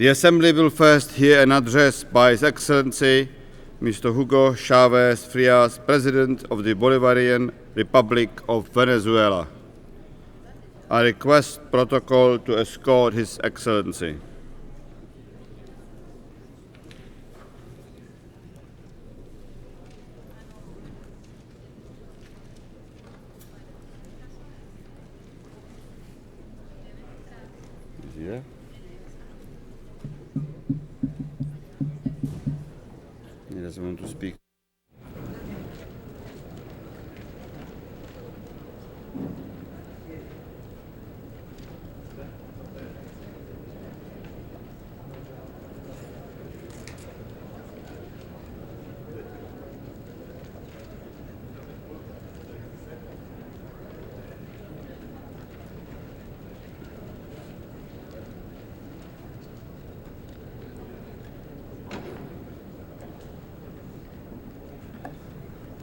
The Assembly will first hear an address by His Excellency Mr. Hugo Chavez Frias, President of the Bolivarian Republic of Venezuela. I request protocol to escort His Excellency. Yeah. He doesn't want to speak.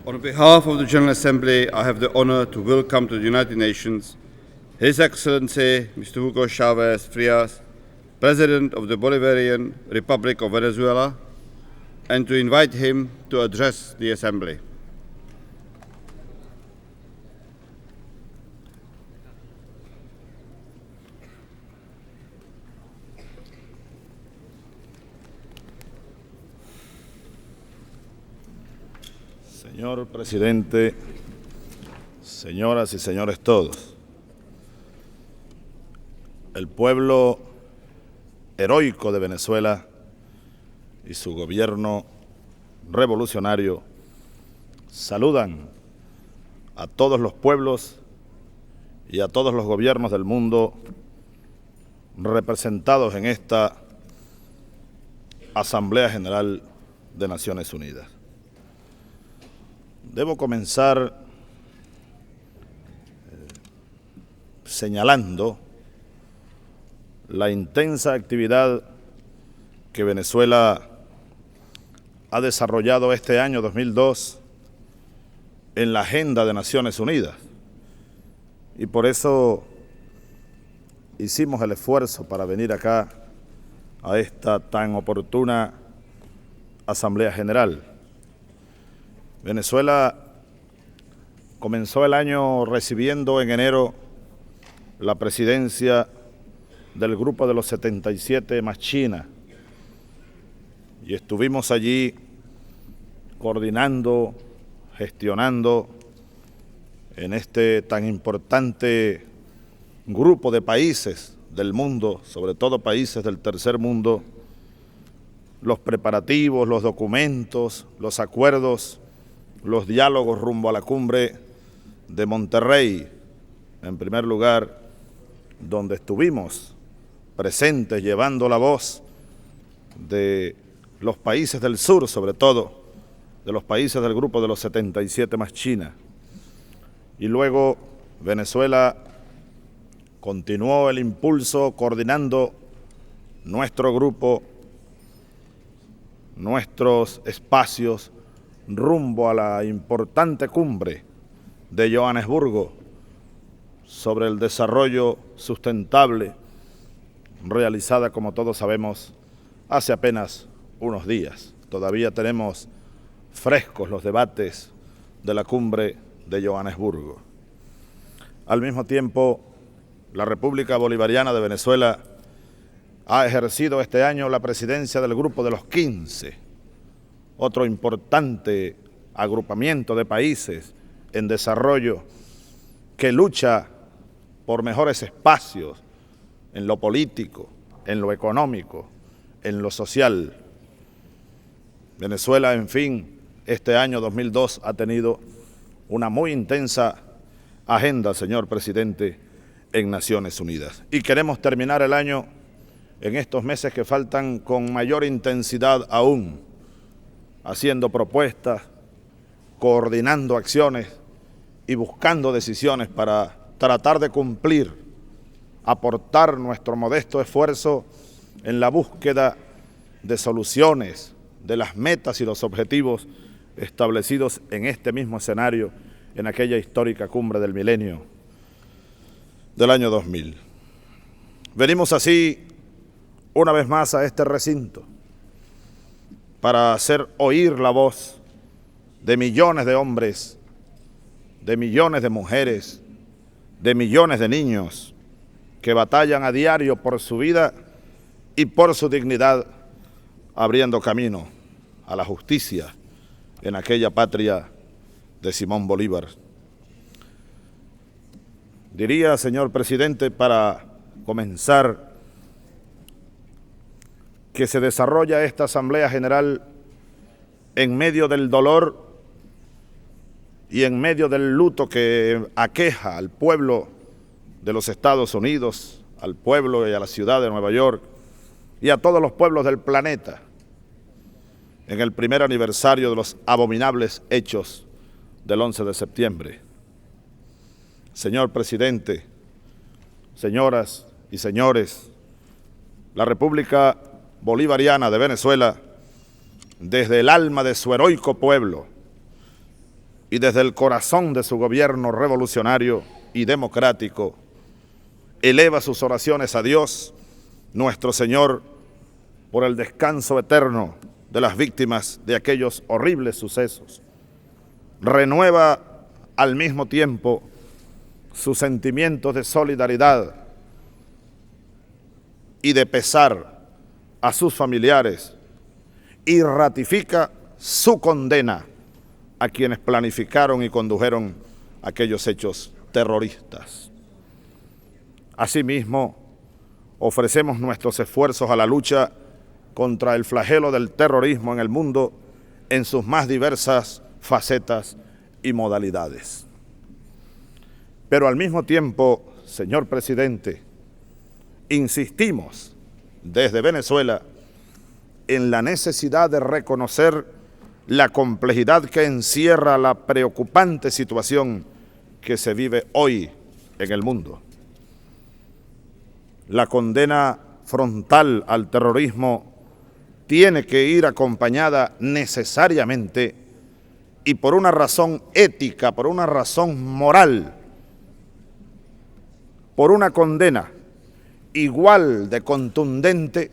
On behalf of the General Assembly, I have the honor to welcome to the United Nations His Excellency Mr. Hugo Chavez Frias, President of the Bolivarian Republic of Venezuela, and to invite him to address the Assembly. Señor Presidente, señoras y señores todos, el pueblo heroico de Venezuela y su gobierno revolucionario saludan a todos los pueblos y a todos los gobiernos del mundo representados en esta Asamblea General de Naciones Unidas. Debo comenzar señalando la intensa actividad que Venezuela ha desarrollado este año 2002 en la agenda de Naciones Unidas. Y por eso hicimos el esfuerzo para venir acá a esta tan oportuna Asamblea General. Venezuela comenzó el año recibiendo en enero la presidencia del Grupo de los 77 más China y estuvimos allí coordinando, gestionando en este tan importante grupo de países del mundo, sobre todo países del tercer mundo, los preparativos, los documentos, los acuerdos, los diálogos rumbo a la cumbre de Monterrey, en primer lugar, donde estuvimos presentes llevando la voz de los países del sur, sobre todo, de los países del grupo de los 77 más China. Y luego Venezuela continuó el impulso coordinando nuestro grupo, nuestros espacios, rumbo a la importante cumbre de Johannesburgo sobre el desarrollo sustentable, realizada, como todos sabemos, hace apenas unos días. Todavía tenemos frescos los debates de la cumbre de Johannesburgo. Al mismo tiempo, la República Bolivariana de Venezuela ha ejercido este año la presidencia del Grupo de los 15, otro importante agrupamiento de países en desarrollo que lucha por mejores espacios en lo político, en lo económico, en lo social. Venezuela, en fin, este año 2002 ha tenido una muy intensa agenda, señor presidente, en Naciones Unidas. Y queremos terminar el año en estos meses que faltan con mayor intensidad aún, haciendo propuestas, coordinando acciones y buscando decisiones para tratar de cumplir, aportar nuestro modesto esfuerzo en la búsqueda de soluciones, de las metas y los objetivos establecidos en este mismo escenario, en aquella histórica cumbre del milenio del año 2000. Venimos así una vez más a este recinto para hacer oír la voz de millones de hombres, de millones de mujeres, de millones de niños que batallan a diario por su vida y por su dignidad, abriendo camino a la justicia en aquella patria de Simón Bolívar. Diría, señor presidente, para comenzar, que se desarrolla esta Asamblea General en medio del dolor y en medio del luto que aqueja al pueblo de los Estados Unidos, al pueblo y a la ciudad de Nueva York y a todos los pueblos del planeta, en el primer aniversario de los abominables hechos del 11 de septiembre. Señor presidente, señoras y señores, la República Bolivariana de Venezuela, desde el alma de su heroico pueblo y desde el corazón de su gobierno revolucionario y democrático, eleva sus oraciones a Dios, nuestro Señor, por el descanso eterno de las víctimas de aquellos horribles sucesos. Renueva al mismo tiempo sus sentimientos de solidaridad y de pesar a sus familiares y ratifica su condena a quienes planificaron y condujeron aquellos hechos terroristas. Asimismo, ofrecemos nuestros esfuerzos a la lucha contra el flagelo del terrorismo en el mundo en sus más diversas facetas y modalidades. Pero al mismo tiempo, señor presidente, insistimos desde Venezuela en la necesidad de reconocer la complejidad que encierra la preocupante situación que se vive hoy en el mundo. La condena frontal al terrorismo tiene que ir acompañada necesariamente y por una razón ética, por una razón moral, por una condena igual de contundente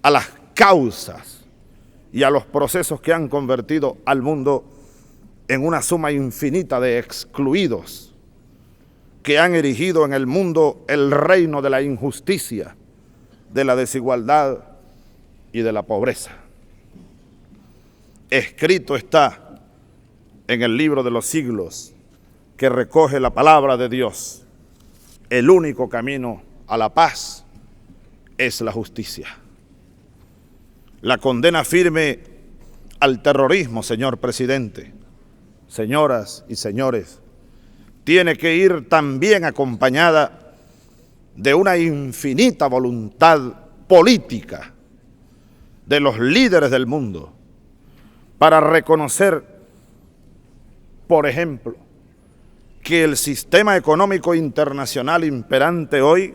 a las causas y a los procesos que han convertido al mundo en una suma infinita de excluidos que han erigido en el mundo el reino de la injusticia, de la desigualdad y de la pobreza. Escrito está en el libro de los siglos que recoge la palabra de Dios: el único camino a la paz es la justicia. La condena firme al terrorismo, señor presidente, señoras y señores, tiene que ir también acompañada de una infinita voluntad política de los líderes del mundo para reconocer, por ejemplo, que el sistema económico internacional imperante hoy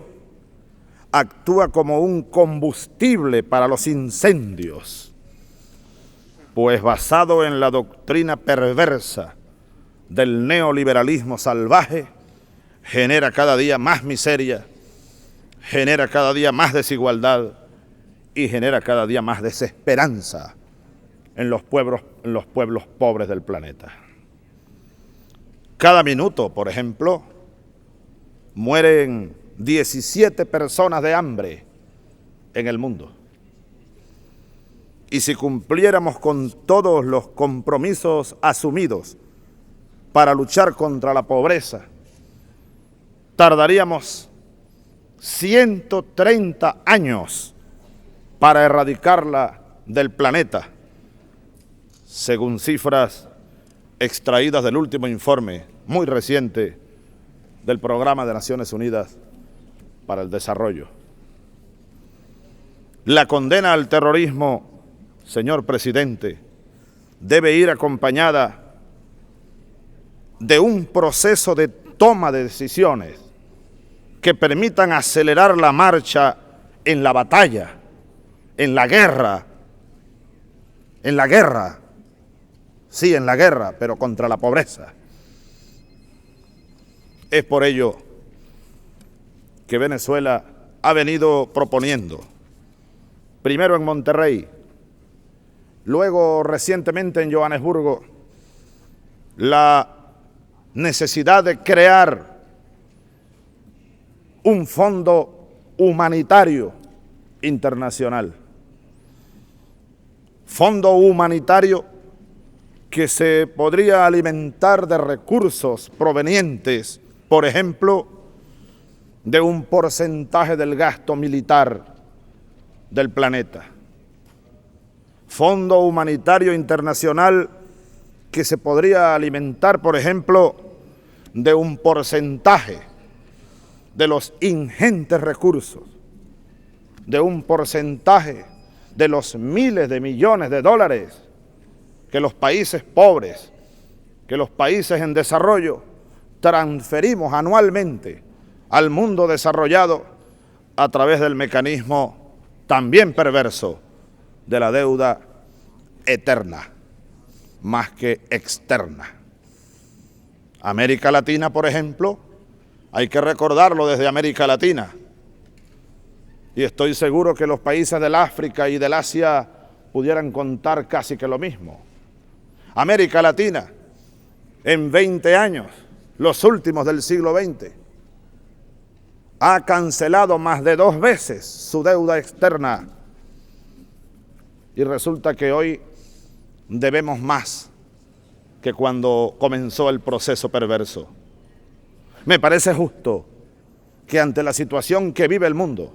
actúa como un combustible para los incendios, pues basado en la doctrina perversa del neoliberalismo salvaje, genera cada día más miseria, genera cada día más desigualdad y genera cada día más desesperanza en los pueblos pobres del planeta. Cada minuto, por ejemplo, mueren 17 personas de hambre en el mundo. Y si cumpliéramos con todos los compromisos asumidos para luchar contra la pobreza, tardaríamos 130 años para erradicarla del planeta, según cifras extraídas del último informe muy reciente del Programa de Naciones Unidas para el Desarrollo. La condena al terrorismo, señor presidente, debe ir acompañada de un proceso de toma de decisiones que permitan acelerar la marcha en la batalla, en la guerra, sí, en la guerra, pero contra la pobreza. Es por ello que Venezuela ha venido proponiendo primero en Monterrey, luego recientemente en Johannesburgo, la necesidad de crear un fondo humanitario internacional. Fondo humanitario que se podría alimentar de recursos provenientes, por ejemplo, de un porcentaje del gasto militar del planeta. Fondo humanitario internacional que se podría alimentar, por ejemplo, de un porcentaje de los ingentes recursos, de un porcentaje de los miles de millones de dólares que los países pobres, que los países en desarrollo transferimos anualmente al mundo desarrollado a través del mecanismo también perverso de la deuda eterna, más que externa. América Latina, por ejemplo, hay que recordarlo desde América Latina, y estoy seguro que los países del África y del Asia pudieran contar casi que lo mismo. América Latina, en 20 años, los últimos del siglo XX, ha cancelado más de 2 veces su deuda externa, y resulta que hoy debemos más que cuando comenzó el proceso perverso. Me parece justo que ante la situación que vive el mundo,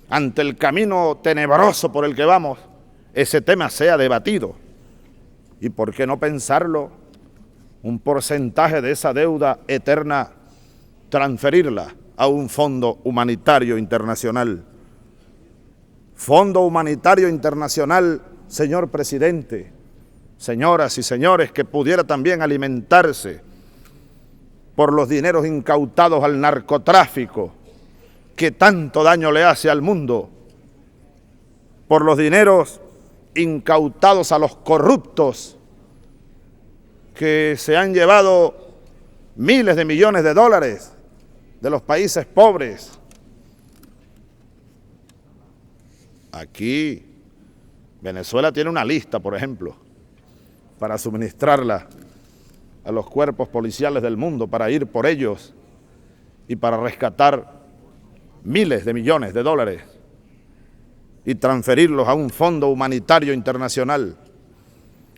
ante el camino tenebroso por el que vamos, ese tema sea debatido. ¿Y por qué no pensarlo? Un porcentaje de esa deuda eterna, transferirla a un fondo humanitario internacional. Fondo humanitario internacional, señor presidente, señoras y señores, que pudiera también alimentarse por los dineros incautados al narcotráfico, que tanto daño le hace al mundo, por los dineros incautados a los corruptos que se han llevado miles de millones de dólares de los países pobres. Aquí Venezuela tiene una lista, por ejemplo, para suministrarla a los cuerpos policiales del mundo, para ir por ellos y para rescatar miles de millones de dólares y transferirlos a un fondo humanitario internacional,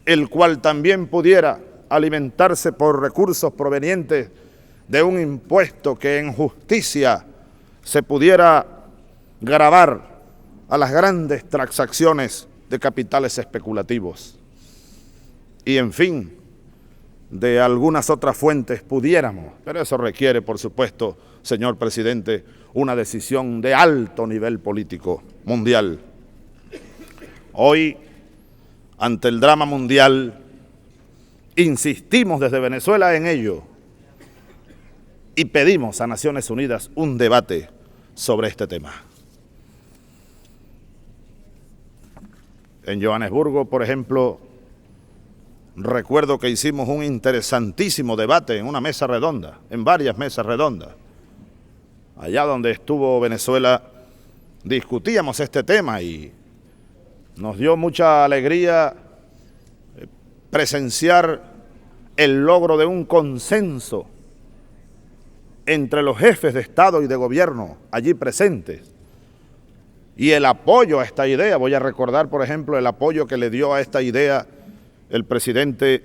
el cual también pudiera alimentarse por recursos provenientes de un impuesto que en justicia se pudiera gravar a las grandes transacciones de capitales especulativos. Y en fin, de algunas otras fuentes pudiéramos, pero eso requiere, por supuesto, señor presidente, una decisión de alto nivel político mundial. Hoy, ante el drama mundial, insistimos desde Venezuela en ello y pedimos a Naciones Unidas un debate sobre este tema. En Johannesburgo, por ejemplo, recuerdo que hicimos un interesantísimo debate en una mesa redonda, en varias mesas redondas. Allá donde estuvo Venezuela, discutíamos este tema y nos dio mucha alegría presenciar el logro de un consenso entre los jefes de Estado y de gobierno allí presentes y el apoyo a esta idea. Voy a recordar, por ejemplo, el apoyo que le dio a esta idea el presidente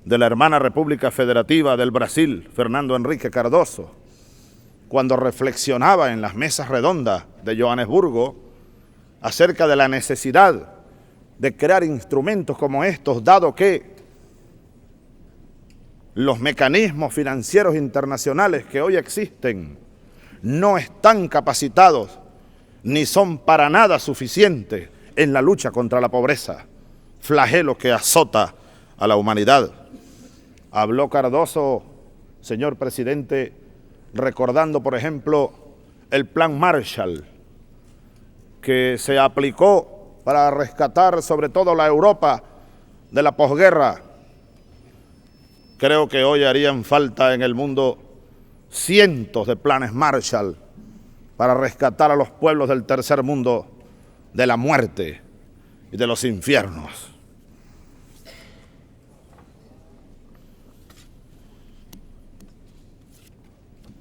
de la hermana República Federativa del Brasil, Fernando Henrique Cardoso, cuando reflexionaba en las mesas redondas de Johannesburgo acerca de la necesidad de crear instrumentos como estos, dado que los mecanismos financieros internacionales que hoy existen no están capacitados ni son para nada suficientes en la lucha contra la pobreza, flagelo que azota a la humanidad. Habló Cardoso, señor presidente, recordando, por ejemplo, el Plan Marshall, que se aplicó para rescatar sobre todo la Europa de la posguerra. Creo que hoy harían falta en el mundo cientos de planes Marshall para rescatar a los pueblos del tercer mundo de la muerte y de los infiernos.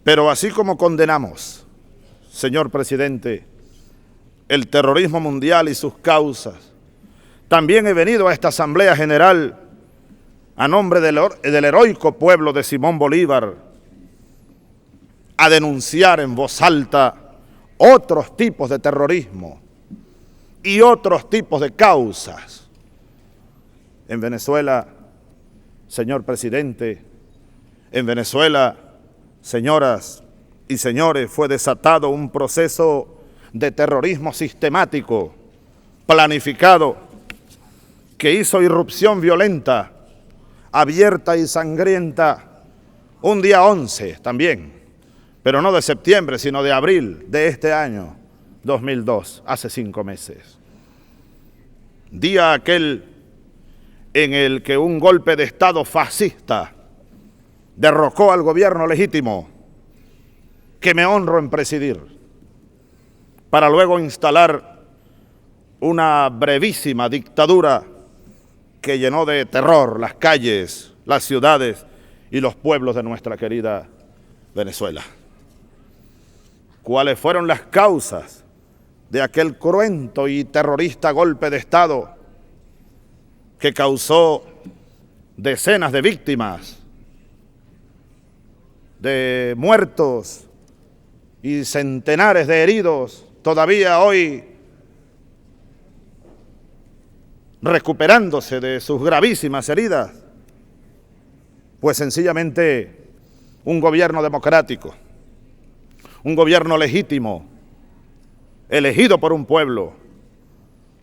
Pero así como condenamos, señor presidente, el terrorismo mundial y sus causas, también he venido a esta Asamblea General a nombre del heroico pueblo de Simón Bolívar a denunciar en voz alta otros tipos de terrorismo y otros tipos de causas. En Venezuela, señor presidente, en Venezuela, señoras y señores, fue desatado un proceso de terrorismo sistemático, planificado, que hizo irrupción violenta, abierta y sangrienta, un día 11 también, pero no de septiembre, sino de abril de este año 2002, hace 5 meses. Día aquel en el que un golpe de Estado fascista derrocó al gobierno legítimo que me honro en presidir, para luego instalar una brevísima dictadura que llenó de terror las calles, las ciudades y los pueblos de nuestra querida Venezuela. ¿Cuáles fueron las causas de aquel cruento y terrorista golpe de Estado que causó decenas de víctimas, de muertos y centenares de heridos, todavía hoy recuperándose de sus gravísimas heridas? Pues sencillamente un gobierno democrático, un gobierno legítimo, elegido por un pueblo,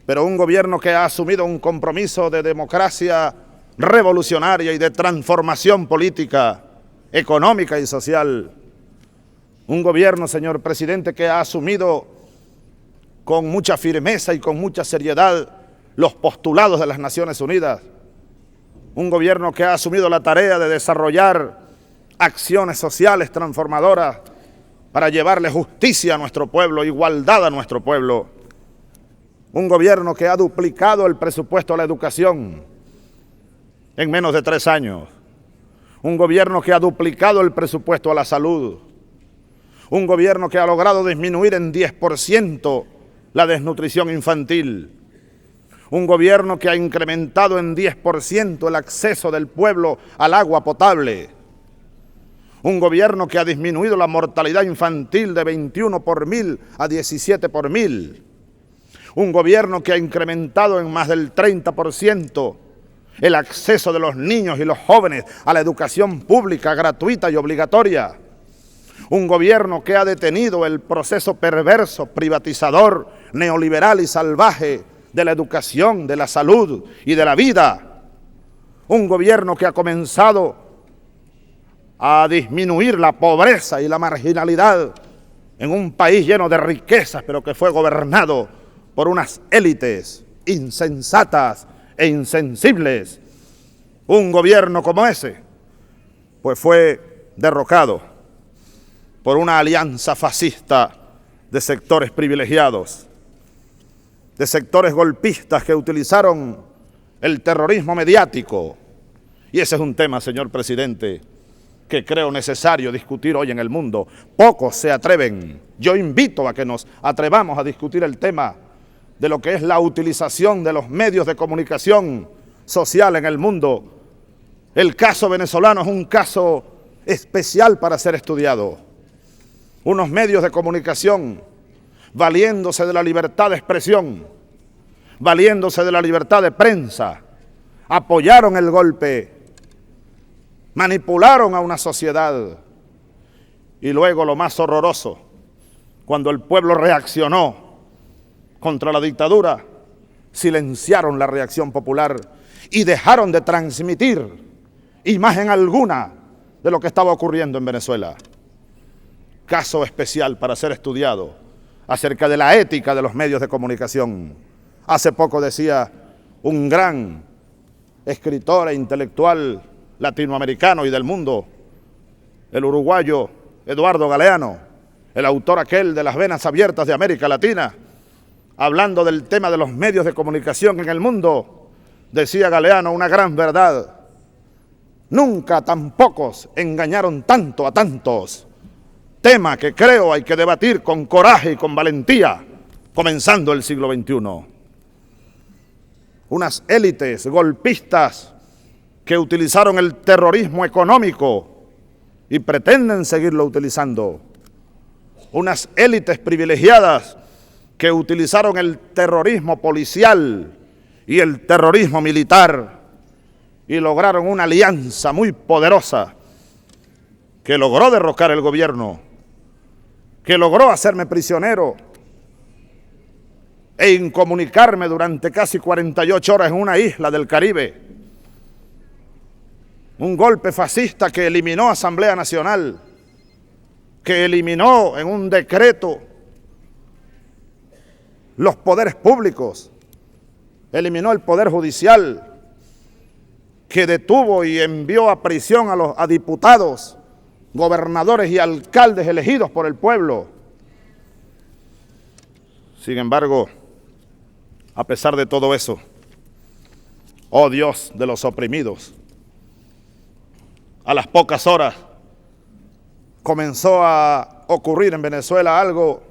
pero un gobierno que ha asumido un compromiso de democracia revolucionaria y de transformación política, económica y social. Un gobierno, señor presidente, que ha asumido con mucha firmeza y con mucha seriedad los postulados de las Naciones Unidas. Un gobierno que ha asumido la tarea de desarrollar acciones sociales transformadoras para llevarle justicia a nuestro pueblo, igualdad a nuestro pueblo. Un gobierno que ha duplicado el presupuesto a la educación en menos de 3 años. Un gobierno que ha duplicado el presupuesto a la salud. Un gobierno que ha logrado disminuir en 10% la desnutrición infantil. Un gobierno que ha incrementado en 10% el acceso del pueblo al agua potable. Un gobierno que ha disminuido la mortalidad infantil de 21 por 1000 a 17 por 1000. Un gobierno que ha incrementado en más del 30% el acceso de los niños y los jóvenes a la educación pública, gratuita y obligatoria. Un gobierno que ha detenido el proceso perverso, privatizador, neoliberal y salvaje de la educación, de la salud y de la vida. Un gobierno que ha comenzado a disminuir la pobreza y la marginalidad en un país lleno de riquezas, pero que fue gobernado por unas élites insensatas e insensibles. Un gobierno como ese, pues fue derrocado por una alianza fascista de sectores privilegiados, de sectores golpistas que utilizaron el terrorismo mediático. Y ese es un tema, señor presidente, que creo necesario discutir hoy en el mundo. Pocos se atreven. Yo invito a que nos atrevamos a discutir el tema de lo que es la utilización de los medios de comunicación social en el mundo. El caso venezolano es un caso especial para ser estudiado. Unos medios de comunicación valiéndose de la libertad de expresión, valiéndose de la libertad de prensa, apoyaron el golpe, manipularon a una sociedad y luego, lo más horroroso, cuando el pueblo reaccionó contra la dictadura, silenciaron la reacción popular y dejaron de transmitir imagen alguna de lo que estaba ocurriendo en Venezuela. Caso especial para ser estudiado acerca de la ética de los medios de comunicación. Hace poco decía un gran escritor e intelectual latinoamericano y del mundo, el uruguayo Eduardo Galeano, el autor aquel de Las venas abiertas de América Latina, hablando del tema de los medios de comunicación en el mundo, decía Galeano una gran verdad: nunca tan pocos engañaron tanto a tantos. Tema que creo hay que debatir con coraje y con valentía, comenzando el siglo XXI. Unas élites golpistas que utilizaron el terrorismo económico y pretenden seguirlo utilizando. Unas élites privilegiadas que utilizaron el terrorismo policial y el terrorismo militar y lograron una alianza muy poderosa que logró derrocar el gobierno, que logró hacerme prisionero e incomunicarme durante casi 48 horas en una isla del Caribe. Un golpe fascista que eliminó Asamblea Nacional, que eliminó en un decreto los poderes públicos, eliminó el poder judicial, que detuvo y envió a prisión a diputados, gobernadores y alcaldes elegidos por el pueblo. Sin embargo, a pesar de todo eso, oh Dios de los oprimidos, a las pocas horas comenzó a ocurrir en Venezuela algo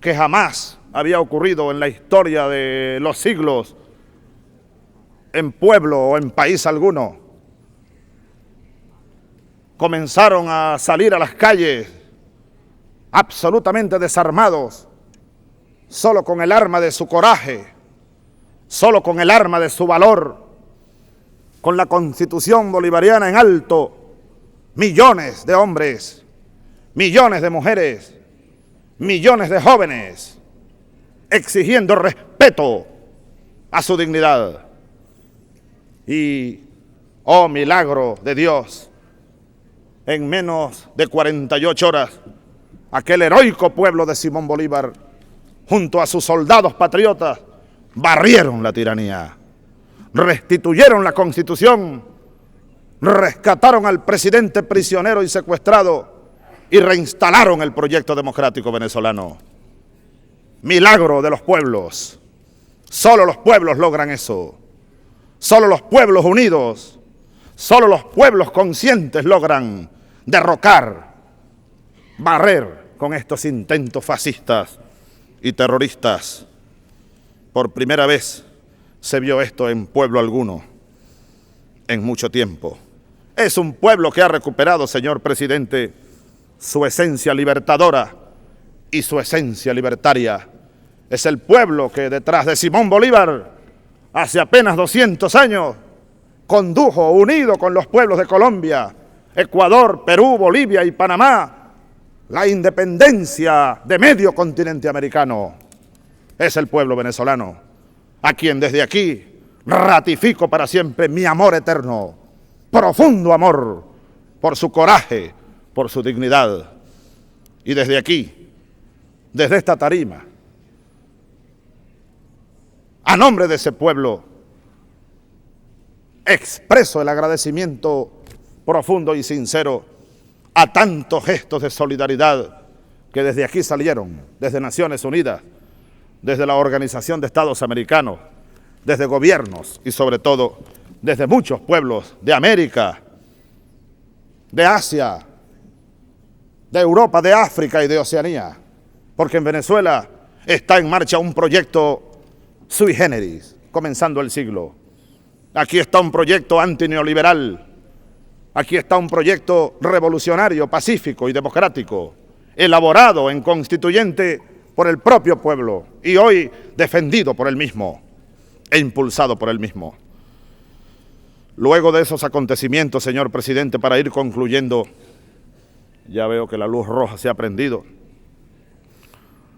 que jamás había ocurrido en la historia de los siglos en pueblo o en país alguno. Comenzaron a salir a las calles absolutamente desarmados, solo con el arma de su coraje, solo con el arma de su valor, con la Constitución bolivariana en alto, millones de hombres, millones de mujeres, millones de jóvenes, exigiendo respeto a su dignidad. Y, oh milagro de Dios, en menos de 48 horas, aquel heroico pueblo de Simón Bolívar, junto a sus soldados patriotas, barrieron la tiranía, restituyeron la Constitución, rescataron al presidente prisionero y secuestrado y reinstalaron el proyecto democrático venezolano. Milagro de los pueblos. Solo los pueblos logran eso. Solo los pueblos unidos, solo los pueblos conscientes logran derrocar, barrer con estos intentos fascistas y terroristas. Por primera vez se vio esto en pueblo alguno, en mucho tiempo. Es un pueblo que ha recuperado, señor presidente, su esencia libertadora y su esencia libertaria. Es el pueblo que detrás de Simón Bolívar, hace apenas 200 años, condujo, unido con los pueblos de Colombia, Ecuador, Perú, Bolivia y Panamá, la independencia de medio continente americano. Es el pueblo venezolano, a quien desde aquí ratifico para siempre mi amor eterno, profundo amor por su coraje, por su dignidad. Y desde aquí, desde esta tarima, a nombre de ese pueblo, expreso el agradecimiento profundo y sincero a tantos gestos de solidaridad que desde aquí salieron, desde Naciones Unidas, desde la Organización de Estados Americanos, desde gobiernos y sobre todo desde muchos pueblos de América, de Asia, de Europa, de África y de Oceanía, porque en Venezuela está en marcha un proyecto sui generis, comenzando el siglo. Aquí está un proyecto antineoliberal, aquí está un proyecto revolucionario, pacífico y democrático, elaborado en constituyente por el propio pueblo y hoy defendido por él mismo e impulsado por él mismo. Luego de esos acontecimientos, señor presidente, para ir concluyendo, ya veo que la luz roja se ha prendido.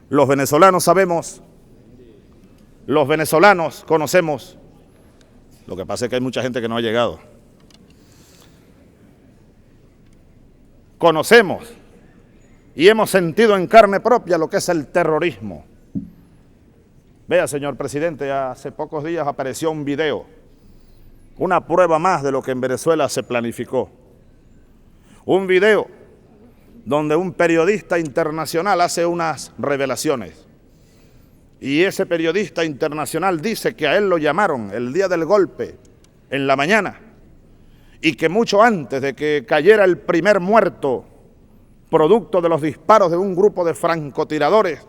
Los venezolanos sabemos, los venezolanos conocemos, lo que pasa es que hay mucha gente que no ha llegado. Conocemos y hemos sentido en carne propia lo que es el terrorismo. Vea, señor presidente, hace pocos días apareció un video, una prueba más de lo que en Venezuela se planificó. Un video donde un periodista internacional hace unas revelaciones Y ese periodista internacional dice que a él lo llamaron el día del golpe, en la mañana, y que mucho antes de que cayera el primer muerto, producto de los disparos de un grupo de francotiradores,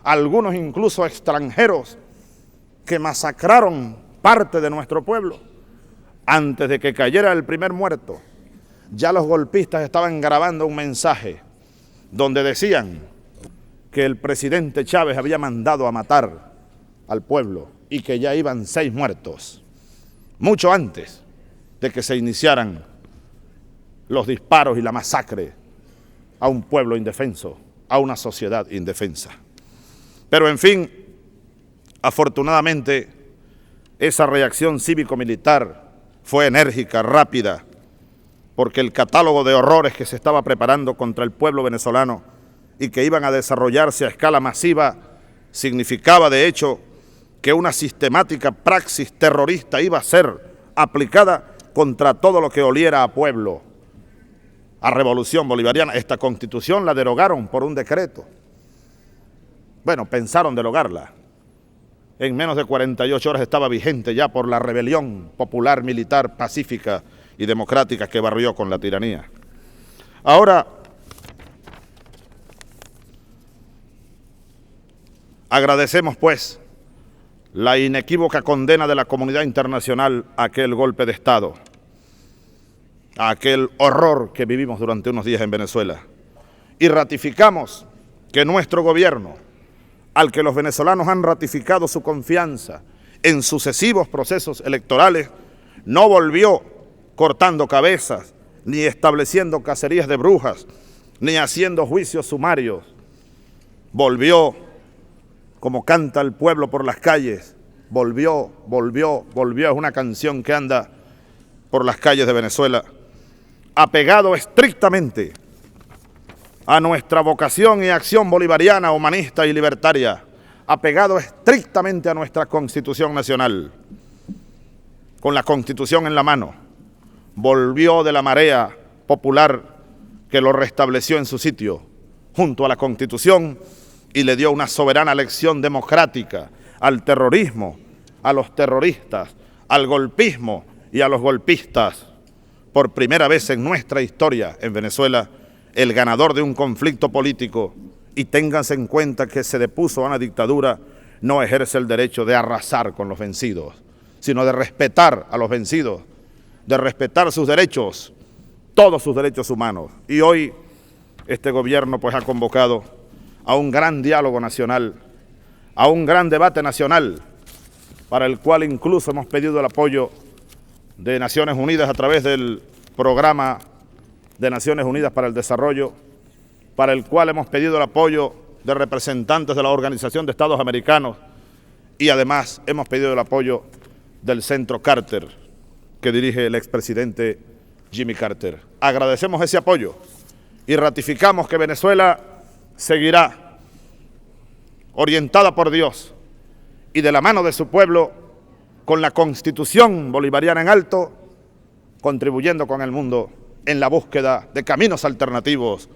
algunos incluso extranjeros, que masacraron parte de nuestro pueblo, antes de que cayera el primer muerto, ya los golpistas estaban grabando un mensaje donde decían que el presidente Chávez había mandado a matar al pueblo y que ya iban 6 muertos, mucho antes de que se iniciaran los disparos y la masacre a un pueblo indefenso, a una sociedad indefensa. Pero en fin, afortunadamente, esa reacción cívico-militar fue enérgica, rápida, porque el catálogo de horrores que se estaba preparando contra el pueblo venezolano y que iban a desarrollarse a escala masiva, significaba de hecho que una sistemática praxis terrorista iba a ser aplicada contra todo lo que oliera a pueblo, a revolución bolivariana. Esta constitución la derogaron por un decreto. Bueno, pensaron derogarla. En menos de 48 horas estaba vigente ya por la rebelión popular, militar, pacífica y democrática que barrió con la tiranía. Ahora, agradecemos pues la inequívoca condena de la comunidad internacional a aquel golpe de Estado, a aquel horror que vivimos durante unos días en Venezuela. Y ratificamos que nuestro gobierno, al que los venezolanos han ratificado su confianza en sucesivos procesos electorales, no volvió cortando cabezas, ni estableciendo cacerías de brujas, ni haciendo juicios sumarios. Volvió, como canta el pueblo por las calles, volvió, es una canción que anda por las calles de Venezuela, apegado estrictamente a nuestra vocación y acción bolivariana, humanista y libertaria, apegado estrictamente a nuestra Constitución Nacional, con la Constitución en la mano, volvió de la marea popular que lo restableció en su sitio, junto a la Constitución, y le dio una soberana elección democrática al terrorismo, a los terroristas, al golpismo y a los golpistas. Por primera vez en nuestra historia en Venezuela, el ganador de un conflicto político, y ténganse en cuenta que se depuso a una dictadura, no ejerce el derecho de arrasar con los vencidos, sino de respetar a los vencidos, de respetar sus derechos, todos sus derechos humanos. Y hoy este gobierno pues ha convocado a un gran diálogo nacional, a un gran debate nacional, para el cual incluso hemos pedido el apoyo de Naciones Unidas a través del programa de Naciones Unidas para el Desarrollo, para el cual hemos pedido el apoyo de representantes de la Organización de Estados Americanos, y además hemos pedido el apoyo del Centro Carter, que dirige el expresidente Jimmy Carter. Agradecemos ese apoyo y ratificamos que Venezuela seguirá orientada por Dios y de la mano de su pueblo, con la Constitución bolivariana en alto, contribuyendo con el mundo en la búsqueda de caminos alternativos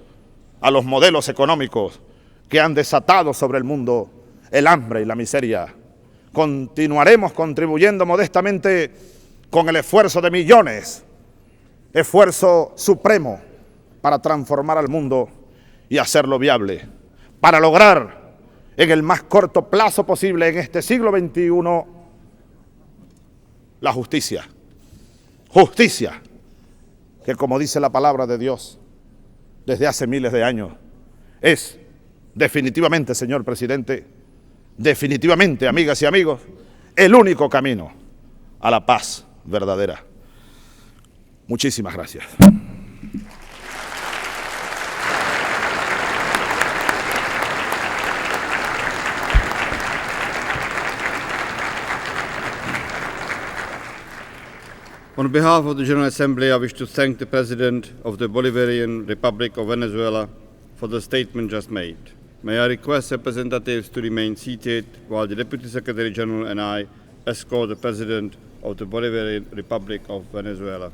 a los modelos económicos que han desatado sobre el mundo el hambre y la miseria. Continuaremos contribuyendo modestamente con el esfuerzo de millones, esfuerzo supremo para transformar al mundo y hacerlo viable, para lograr en el más corto plazo posible en este siglo XXI la justicia. Justicia que, como dice la palabra de Dios desde hace miles de años, es definitivamente, señor presidente, definitivamente, amigas y amigos, el único camino a la paz verdadera. Muchísimas gracias. On behalf of the General Assembly, I wish to thank the President of the Bolivarian Republic of Venezuela for the statement just made. May I request representatives to remain seated while the Deputy Secretary General and I escort the President of the Bolivarian Republic of Venezuela.